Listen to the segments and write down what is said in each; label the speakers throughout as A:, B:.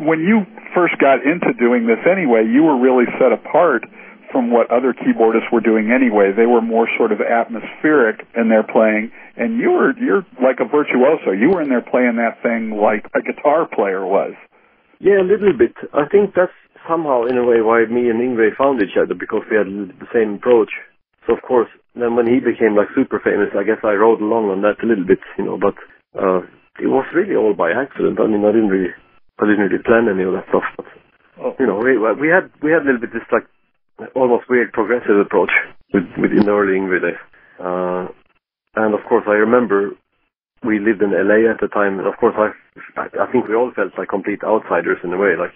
A: when you first got into doing this anyway, you were really set apart from what other keyboardists were doing anyway. They were more sort of atmospheric in their playing, and you're like a virtuoso. You were in there playing that thing like a guitar player was.
B: Yeah, a little bit. I think that's somehow, in a way, why me and Yngwie found each other, because we had the same approach. So, of course, then when he became like super famous, I guess I rode along on that a little bit, but it was really all by accident. I mean, I didn't really plan any of that stuff. But, we had a little bit this like almost weird progressive approach within the early Yngwie days. And of course, I remember we lived in LA at the time, and of course, I think we all felt like complete outsiders in a way. Like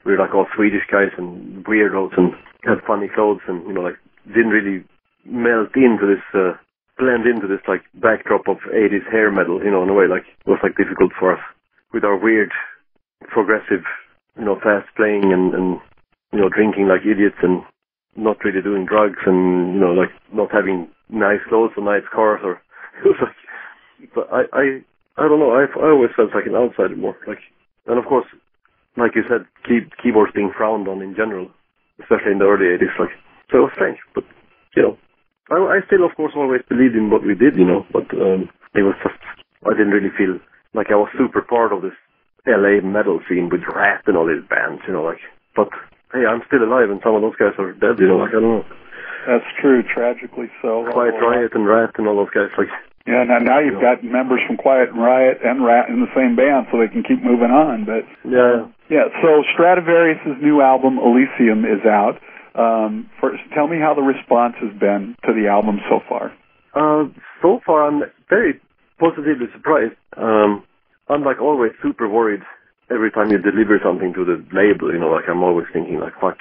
B: we were like all Swedish guys and weirdos and had funny clothes, and like didn't really melt into this, blend into this like backdrop of 80s hair metal. In a way, like it was like difficult for us with our weird progressive, fast playing and drinking like idiots and not really doing drugs and, like not having nice clothes or nice cars or, it was like, but I don't know, I always felt like an outsider more, like, and of course, like you said, keyboards being frowned on in general, especially in the early 80s, like, so it was strange, but, I still, of course, always believed in what we did, but it was just, I didn't really feel like I was super part of this LA metal scene with Rat and all these bands, but hey, I'm still alive and some of those guys are dead, like, I don't know.
A: That's true, tragically so.
B: Quiet Riot and Rat and all those guys, like.
A: Yeah, now you've got members from Quiet Riot and Rat in the same band, so they can keep moving on, but. Yeah, so Stratovarius' new album, Elysium, is out. First, tell me how the response has been to the album so far.
B: So far, I'm very positively surprised. I'm like always super worried every time you deliver something to the label, like I'm always thinking like, fuck,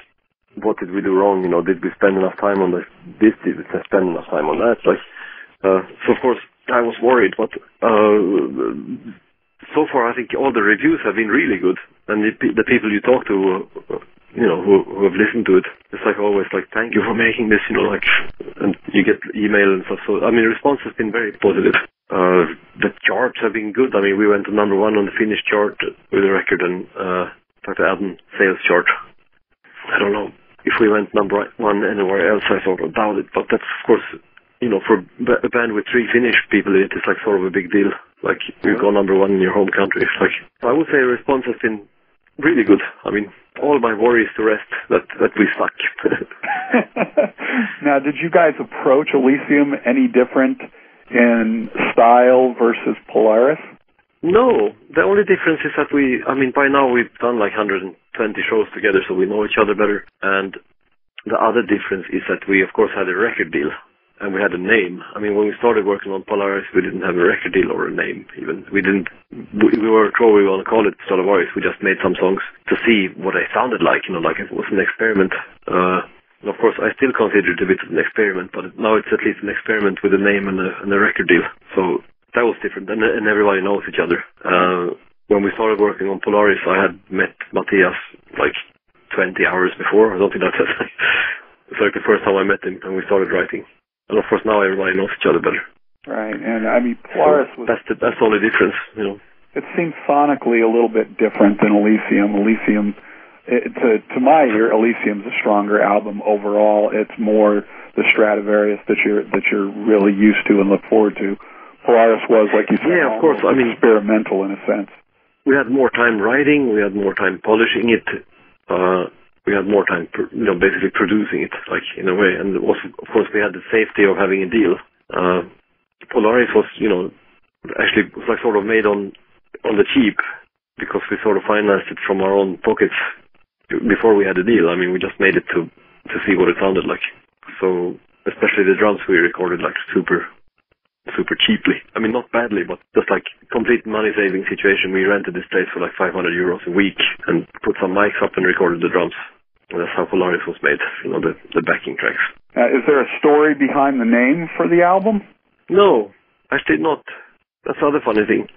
B: what did we do wrong? Did we spend enough time on this? Did we spend enough time on that? Like, so of course I was worried, but so far I think all the reviews have been really good, and the people you talk to, who have listened to it, it's like always like, thank you for making this, like, and you get email and stuff. So I mean, the response has been very positive. The charts have been good. I mean, we went to #1 on the Finnish chart with the record and Dr. Adam sales chart. I don't know if we went #1 anywhere else. I sort of doubt it, but that's of course, for a band with 3 Finnish people, it is like sort of a big deal. Like you go #1 in your home country. Like I would say, the response has been really good. I mean, all my worries to rest that we suck.
A: Now, did you guys approach Elysium any different in style versus Polaris?
B: No, the only difference is that by now we've done like 120 shows together, so we know each other better. And the other difference is that we, of course, had a record deal, and we had a name. I mean, when we started working on Polaris, we didn't have a record deal or a name, even. We weren't sure we were going to call it Stratovarius. We just made some songs to see what they sounded like, like it was an experiment. And of course, I still consider it a bit of an experiment, but now it's at least an experiment with a name and a record deal. So that was different, and everybody knows each other. When we started working on Polaris, I had met Matthias like 20 hours before, or something like that. It's like the first time I met him, and we started writing. And of course, now everybody knows each other better.
A: Right, and I mean, Polaris was...
B: That's the only difference,
A: It seems sonically a little bit different than Elysium. Elysium... To my ear, Elysium's a stronger album overall. It's more the Stratovarius that you're really used to and look forward to. Polaris was, like you said,
B: yeah, of course. I mean,
A: experimental in a sense.
B: We had more time writing. We had more time polishing it. We had more time, basically producing it, like in a way. And also, of course, we had the safety of having a deal. Polaris was, actually was like sort of made on the cheap, because we sort of financed it from our own pockets before we had a deal. I mean, we just made it to see what it sounded like. So, especially the drums, we recorded like super cheaply. I mean, not badly, but just like complete money-saving situation. We rented this place for like 500 euros a week and put some mics up and recorded the drums. And that's how Polaris was made, the backing tracks.
A: Is there a story behind the name for the album?
B: No, actually not. That's the other funny thing.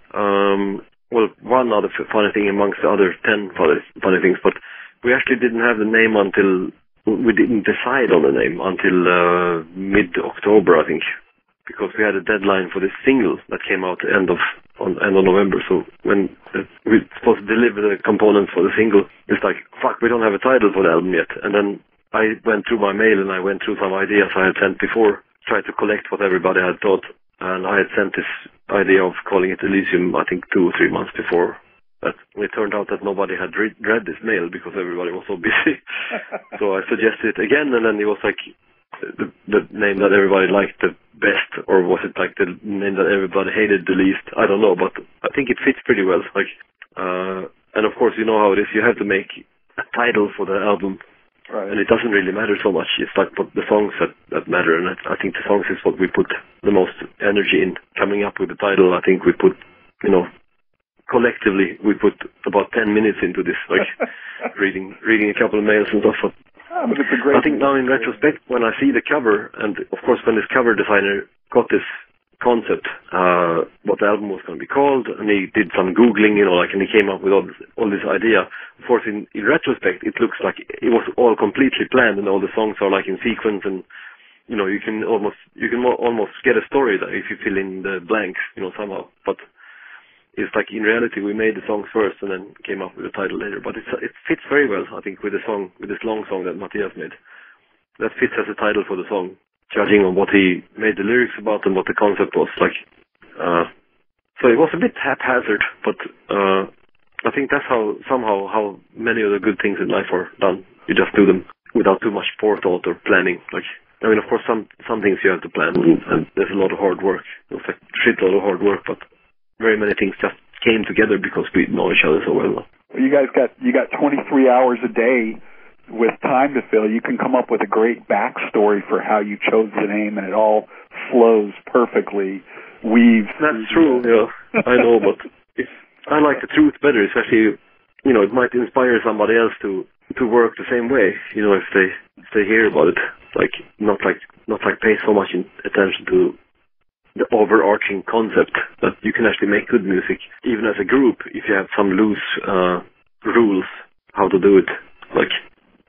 B: Well, one other funny thing amongst the other 10 funny things, but we actually didn't have the name we didn't decide on the name until mid-October, I think, because we had a deadline for this single that came out at the end of on end of November. So when we're supposed to deliver the components for the single, it's like, fuck, we don't have a title for the album yet. And then I went through my mail and I went through some ideas I had sent before, tried to collect what everybody had thought. And I had sent this idea of calling it Elysium, I think 2 or 3 months before. But it turned out that nobody had read this mail because everybody was so busy. So I suggested it again, and then it was like the name that everybody liked the best, or was it like the name that everybody hated the least? I don't know, but I think it fits pretty well. Like, and of course, you know how it is. You have to make a title for the album,
A: right.
B: And it doesn't really matter so much. It's like the songs that matter, and I think the songs is what we put the most energy in. Coming up with the title, I think we put, collectively, we put about 10 minutes into this, like reading a couple of mails and stuff.
A: But it's a great
B: I think now in retrospect, when I see the cover, and of course when this cover designer got this concept, what the album was going to be called, and he did some Googling, and he came up with all this idea. Of course, in retrospect, it looks like it was all completely planned, and all the songs are like in sequence, and you can almost get a story that if you fill in the blanks, somehow. But it's like in reality we made the songs first and then came up with the title later. But it fits very well, I think, with the song, with this long song that Matthias made. That fits as a title for the song, judging on what he made the lyrics about and what the concept was like. So it was a bit haphazard, but I think that's how many of the good things in life are done. You just do them without too much forethought or planning. Like, I mean, of course, some things you have to plan, and there's a lot of hard work. It was like a shitload of hard work, but very many things just came together because we know each other so well.
A: Well, you guys got 23 hours a day with time to fill. You can come up with a great backstory for how you chose the name, and it all flows perfectly.
B: That's true. Yeah, I know, but I like the truth better, especially it might inspire somebody else to work the same way. If they hear about it, like not pay so much attention to the overarching concept that you can actually make good music, even as a group, if you have some loose rules how to do it. Like,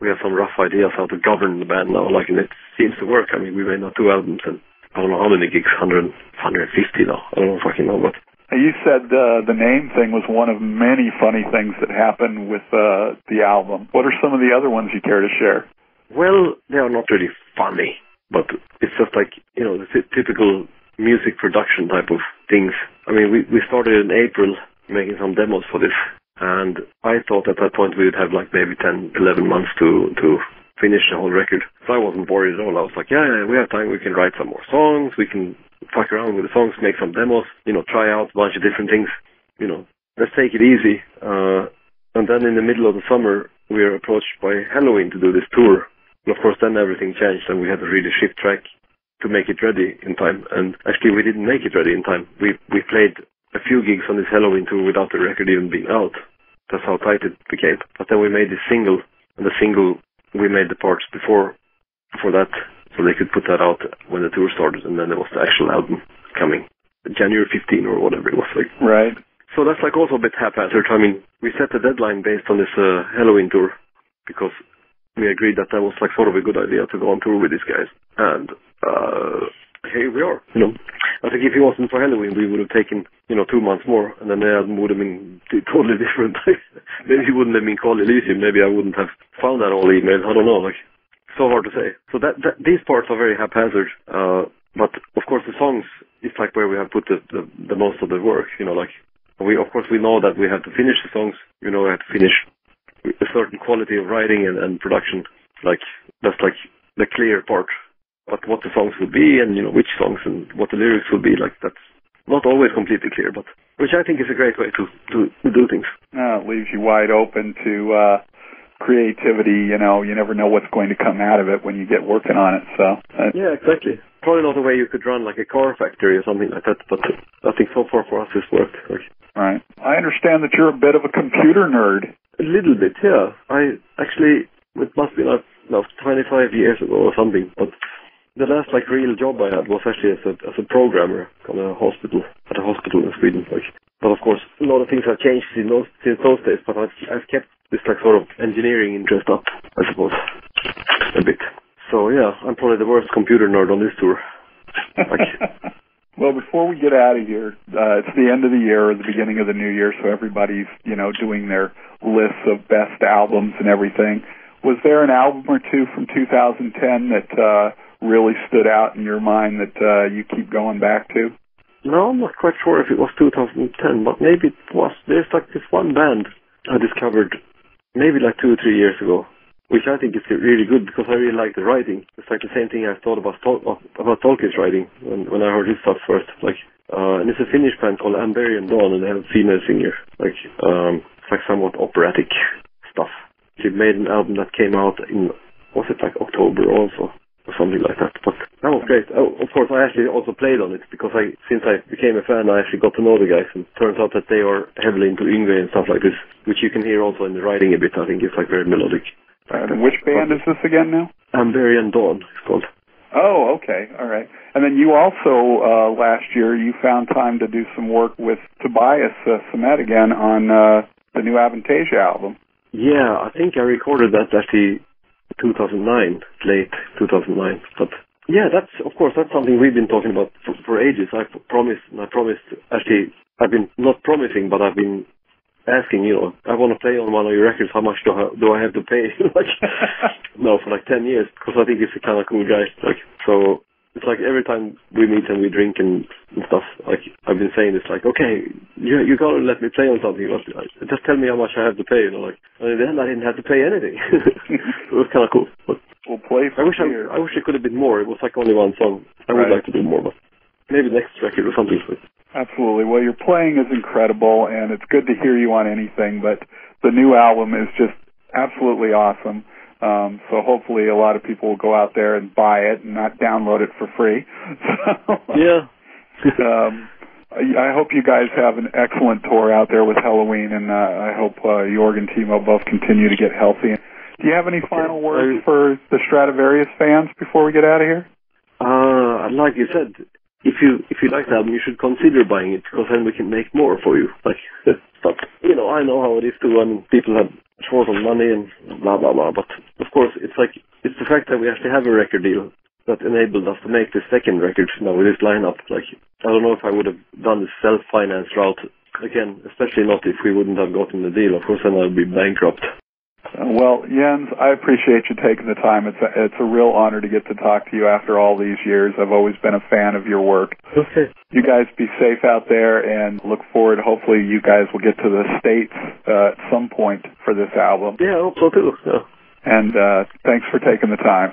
B: we have some rough ideas how to govern the band now, and it seems to work. I mean, we made now 2 albums, and I don't know how many gigs, 150 now. I don't fucking know, but...
A: You said the name thing was one of many funny things that happened with the album. What are some of the other ones you care to share?
B: Well, they are not really funny, but it's just like, the typical music production type of things. I mean, we started in April making some demos for this, and I thought at that point we would have like maybe 10, 11 months to finish the whole record. So I wasn't worried at all. I was like, yeah, we have time, we can write some more songs, we can fuck around with the songs, make some demos, try out a bunch of different things, let's take it easy. And then in the middle of the summer, we were approached by Halloween to do this tour. And of course then everything changed, and we had to really shift track to make it ready in time. And actually we didn't make it ready in time. We played a few gigs on this Halloween tour without the record even being out. That's how tight it became. But then we made this single, and the single, we made the parts before that, so they could put that out when the tour started, and then there was the actual album coming January 15 or whatever it was like.
A: Right.
B: So that's like also a bit haphazard. I mean, we set the deadline based on this Halloween tour because we agreed that was like sort of a good idea to go on tour with these guys. And here we are, I think if it wasn't for Halloween, we would have taken, 2 months more, and then the album would have been totally different. Maybe it wouldn't have been called Elysium. Maybe I wouldn't have found that all emails. I don't know, so hard to say. So that these parts are very haphazard, but of course the songs, it's like where we have put the most of the work, we know that we have to finish the songs, we have to finish a certain quality of writing and production, that's like the clear part. But what the songs will be, and which songs and what the lyrics will be, that's not always completely clear, but which I think is a great way to do things.
A: It leaves you wide open to creativity. You never know what's going to come out of it when you get working on it. So
B: yeah, exactly. Probably not the way you could run like a car factory or something like that, but I think so far for us it's worked.
A: Right. I understand that you're a bit of a computer nerd.
B: A little bit, yeah. I actually, it must be like 25 years ago or something, but the last real job I had was actually as a programmer at a hospital in Sweden. But of course, a lot of things have changed since those days. But I've kept this sort of engineering interest up, I suppose, a bit. So yeah, I'm probably the worst computer nerd on this tour.
A: Well, before we get out of here, it's the end of the year or the beginning of the new year, so everybody's, doing their lists of best albums and everything. Was there an album or two from 2010 that really stood out in your mind that you keep going back to?
B: No, I'm not quite sure if it was 2010, but maybe it was. There's like this one band I discovered maybe like 2 or 3 years ago, which I think is really good because I really like the writing. It's like the same thing I thought about Tolkien's writing when I heard his stuff first. And it's a Finnish band called Yngwie, and they have a female singer. It's like somewhat operatic stuff. She made an album that came out in, was it like October also? Or something like that. But that was great. Of course, I actually also played on it because since I became a fan, I actually got to know the guys, and it turns out that they are heavily into Yngwie and stuff like this, which you can hear also in the writing a bit. I think it's like very melodic.
A: And which band is this again now?
B: Yngwie, it's called.
A: Oh, okay. All right. And then you also, last year, you found time to do some work with Tobias Sammet again on the new Avantasia album.
B: Yeah, I think I recorded that actually 2009, late 2009. But yeah, that's something we've been talking about for ages. I promised, actually, I've been not promising, but I've been asking, I want to play on one of your records, how much do I have to pay? For like 10 years, because I think it's a kind of cool guy. So it's like every time we meet and we drink and stuff, I've been saying it's like, okay, you gotta let me play on something. Just tell me how much I have to pay, And in the end, I didn't have to pay anything. It was kind of cool. But
A: we'll play for
B: I wish it could have been more. It was like only one song. I would like to do more, but maybe next record or something.
A: Absolutely. Well, your playing is incredible, and it's good to hear you on anything, but the new album is just absolutely awesome. So hopefully a lot of people will go out there and buy it and not download it for free.
B: Yeah.
A: I hope you guys have an excellent tour out there with Halloween, and I hope Jorg and Timo both continue to get healthy. Do you have any final words for the Stratovarius fans before we get out of here?
B: Like you said, if you like the album, you should consider buying it, because then we can make more for you. But I know how it is too. I mean, people have short on money and blah blah blah. But of course, it's the fact that we actually have a record deal that enabled us to make the second record now with this lineup. I don't know if I would have done the self-finance route again, especially not if we wouldn't have gotten the deal. Of course, then I'd be bankrupt.
A: Well, Jens, I appreciate you taking the time. It's a real honor to get to talk to you after all these years. I've always been a fan of your work.
B: Okay.
A: You guys be safe out there, and look forward. Hopefully you guys will get to the States at some point for this album.
B: Yeah, I hope so too. Yeah.
A: And thanks for taking the time.